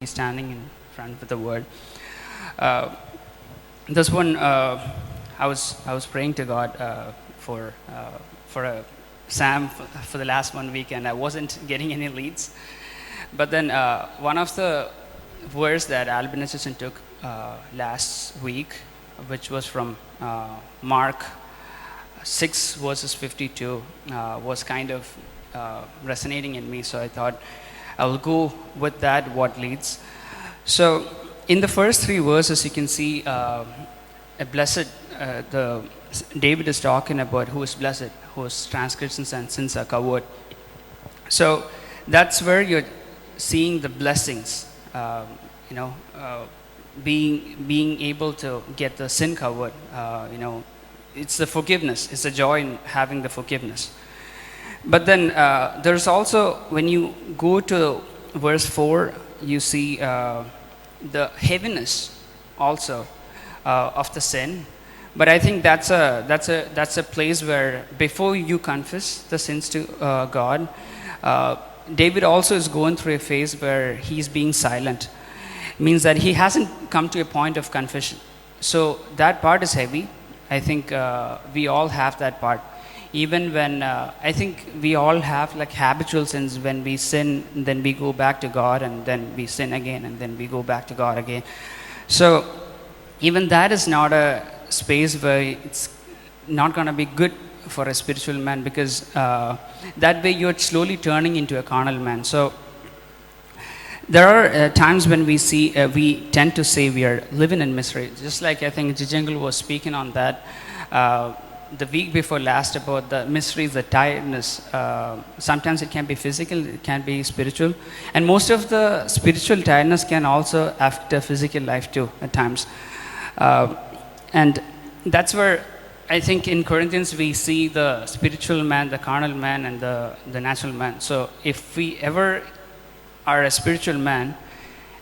standing in front with the word. Uh, this one, I was praying to God for a Sam for the last 1 week, and I wasn't getting any leads. But then one of the verse that Albin Assistant took last week, which was from Mark 6 verses 52, was kind of resonating in me. So I thought I will go with that, what leads. So in the first three verses, you can see a blessed, David is talking about who is blessed, whose transgressions and sins are covered. So that's where you're seeing the blessings, being able to get the sin covered. It's the forgiveness. It's the joy in having the forgiveness. But then there's also, when you go to verse 4, you see the heaviness also of the sin. But I think that's a place where before you confess the sins to God, David also is going through a phase where he's being silent. It means that he hasn't come to a point of confession. So that part is heavy. I think we all have that part. Even when I think we all have like habitual sins. When we sin, then we go back to God, and then we sin again, and then we go back to God again. So even that is not a space where it's not going to be good for a spiritual man, because that way you're slowly turning into a carnal man. So there are times when we tend to say we are living in misery. Just like I think Jijangle was speaking on that the week before last about the miseries, the tiredness. Sometimes it can be physical, it can be spiritual. And most of the spiritual tiredness can also affect the physical life too at times. And that's where I think in Corinthians we see the spiritual man, the carnal man, and the natural man. So if we ever are a spiritual man,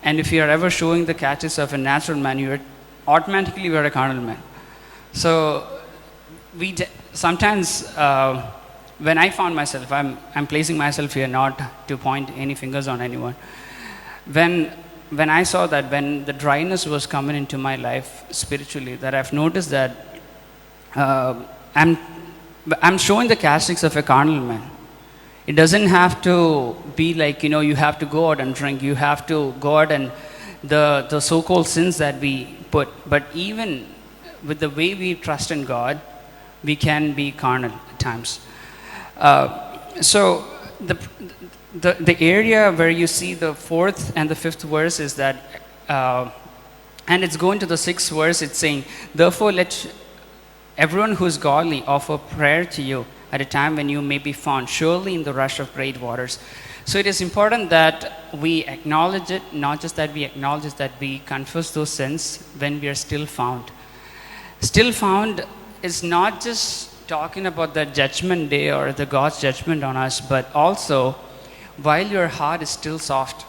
and if you are ever showing the catches of a natural man, you are automatically a carnal man. So sometimes when I found myself, I'm placing myself here not to point any fingers on anyone. When I saw that, when the dryness was coming into my life spiritually, that I've noticed that I'm showing the characteristics of a carnal man. It doesn't have to be like, you have to go out and drink. You have to go out and the so-called sins that we put. But even with the way we trust in God, we can be carnal at times. So the area where you see the fourth and the fifth verse is that, and it's going to the sixth verse, it's saying, therefore let everyone who is godly offer prayer to you at a time when you may be found surely in the rush of great waters. So it is important that we acknowledge it, not just that we acknowledge it, that we confess those sins when we are still found. Still found is not just talking about the judgment day or the God's judgment on us, but also while your heart is still soft.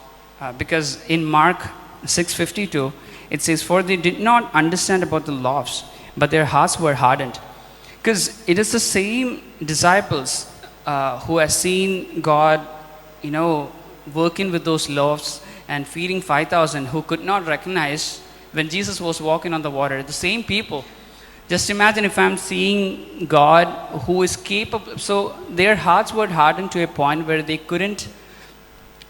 Because in Mark 6:52, it says, for they did not understand about the laws, but their hearts were hardened. Because it is the same disciples who have seen God, working with those loaves and feeding 5,000, who could not recognize when Jesus was walking on the water. The same people. Just imagine if I'm seeing God who is capable. So their hearts were hardened to a point where they couldn't.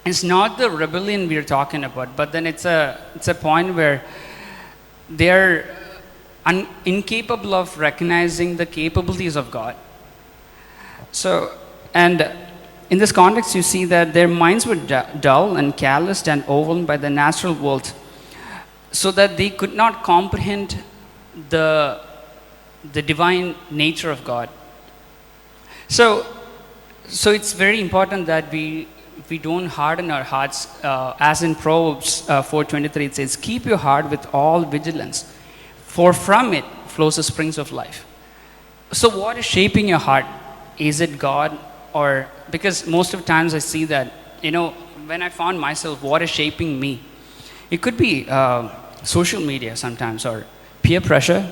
It's not the rebellion we're talking about, but then it's a point where they're incapable of recognizing the capabilities of God. So, and in this context, you see that their minds were dull and calloused and overwhelmed by the natural world, so that they could not comprehend the divine nature of God. So it's very important that we don't harden our hearts, as in Proverbs 4:23 it says, keep your heart with all vigilance, for from it flows the springs of life. So what is shaping your heart? Is it God? Or because most of the times I see that, when I found myself, what is shaping me? It could be social media sometimes, or peer pressure,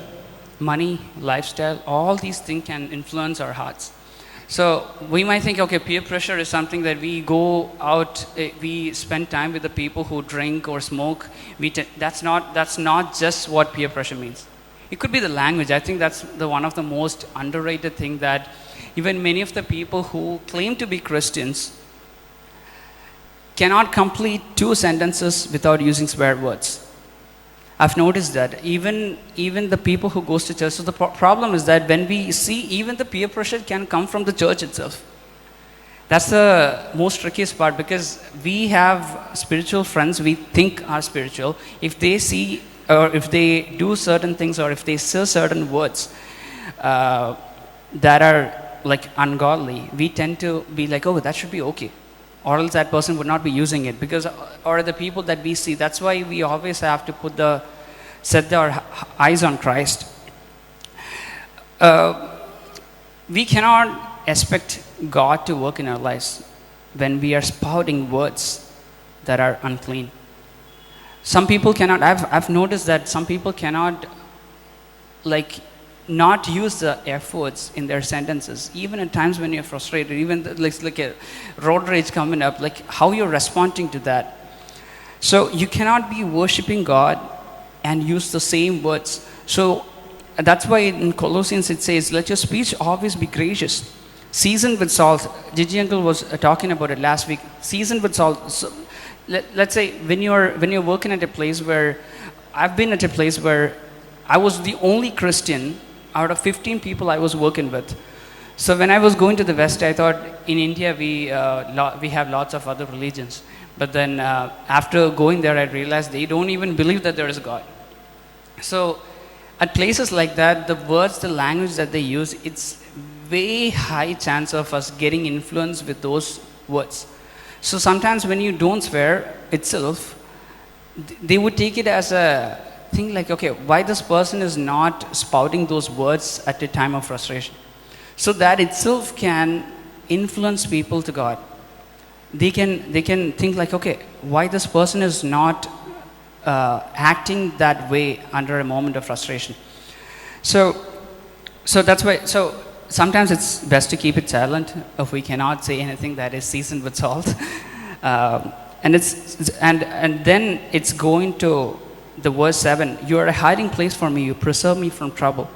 money, lifestyle. All these things can influence our hearts. So we might think, okay, peer pressure is something that we go out, we spend time with the people who drink or smoke. That's not just what peer pressure means. It could be the language. I think that's the one of the most underrated thing, that even many of the people who claim to be Christians cannot complete 2 sentences without using swear words. I've noticed that even the people who goes to church. So the problem is that when we see, even the peer pressure can come from the church itself. That's the most trickiest part, because we have spiritual friends we think are spiritual. If they see, or if they do certain things, or if they say certain words that are like ungodly, we tend to be like, oh, that should be okay, or else that person would not be using it, because, or the people that we see. That's why we always have to set our eyes on Christ. We cannot expect God to work in our lives when we are spouting words that are unclean. Some people cannot. I've noticed that some people cannot, like, not use the F words in their sentences, even at times when you're frustrated, even like a road rage coming up, like how you're responding to that. So you cannot be worshiping God and use the same words. So that's why in Colossians it says, let your speech always be gracious, seasoned with salt. Gigi uncle was talking about it last week. Seasoned with salt. So, let's say when you're working at a place where, I've been at a place where I was the only Christian out of 15 people I was working with. So when I was going to the West, I thought in India we have lots of other religions. But then after going there, I realized they don't even believe that there is a God. So at places like that, the words, the language that they use, it's way high chance of us getting influenced with those words. So sometimes when you don't swear itself, they would take it as a thing like, okay, why this person is not spouting those words at a time of frustration. So that itself can influence people to God. They can think like, okay, why this person is not acting that way under a moment of frustration. So that's why. So sometimes it's best to keep it silent if we cannot say anything that is seasoned with salt. And then it's going to the verse 7. You are a hiding place for me. You preserve me from trouble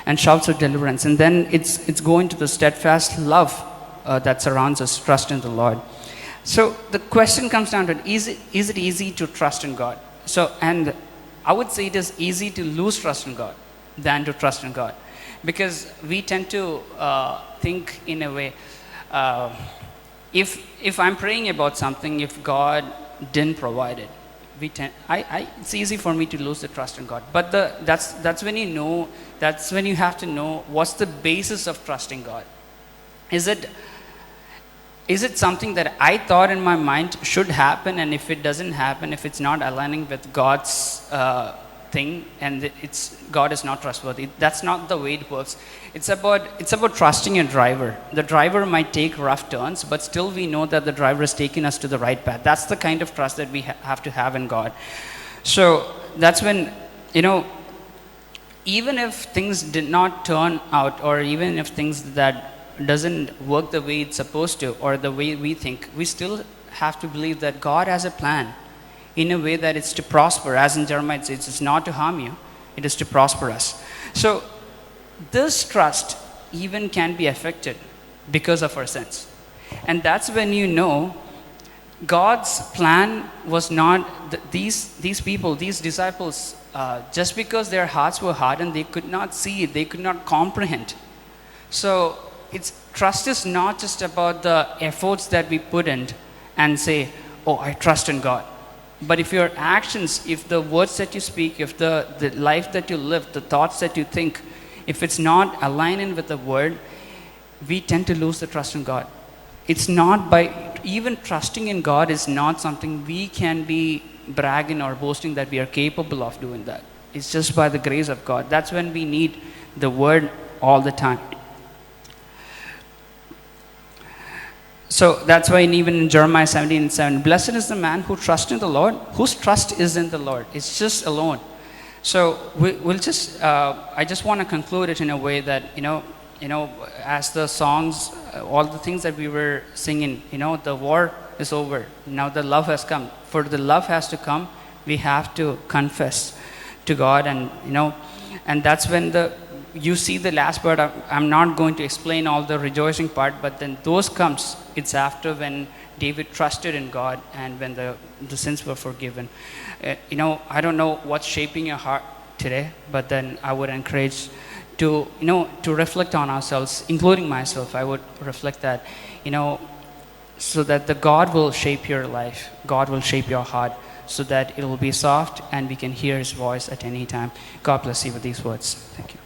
and shouts of deliverance. And then it's going to the steadfast love that surrounds us. Trust in the Lord. So the question comes down to, is it easy to trust in God? So, and I would say it is easy to lose trust in God than to trust in God, because we tend to think in a way, if I'm praying about something, if God didn't provide it, it's easy for me to lose the trust in God. But that's when you have to know what's the basis of trusting God. Is it something that I thought in my mind should happen, and if it doesn't happen, if it's not aligning with God's thing, and God is not trustworthy? That's not the way it works. It's about trusting a driver. The driver might take rough turns, but still we know that the driver is taking us to the right path. That's the kind of trust that we have to have in God. So that's when, even if things did not turn out, or even if things that doesn't work the way it's supposed to, or the way we think, we still have to believe that God has a plan in a way that it's to prosper. As in Jeremiah, it's not to harm you, it is to prosper us. So this trust even can be affected because of our sins. And that's when you know God's plan was not these people, these disciples, just because their hearts were hardened, they could not see it, they could not comprehend. So trust is not just about the efforts that we put in and say, oh, I trust in God. But if your actions, if the words that you speak, if the life that you live, the thoughts that you think, if it's not aligning with the word, we tend to lose the trust in God. It's not even trusting in God is not something we can be bragging or boasting that we are capable of doing that. It's just by the grace of God. That's when we need the word all the time. So that's why even in Jeremiah 17:7, blessed is the man who trusts in the Lord, whose trust is in the Lord. It's just alone. So we'll just, I just want to conclude it in a way that, as the songs all the things that we were singing, the war is over. Now the love has come. For the love has to come, we have to confess to God, and that's when you see the last part. I'm not going to explain all the rejoicing part, but then those comes. It's after when David trusted in God and when the sins were forgiven. I don't know what's shaping your heart today, but then I would encourage to reflect on ourselves, including myself. I would reflect that, so that the God will shape your life. God will shape your heart so that it will be soft and we can hear His voice at any time. God bless you with these words. Thank you.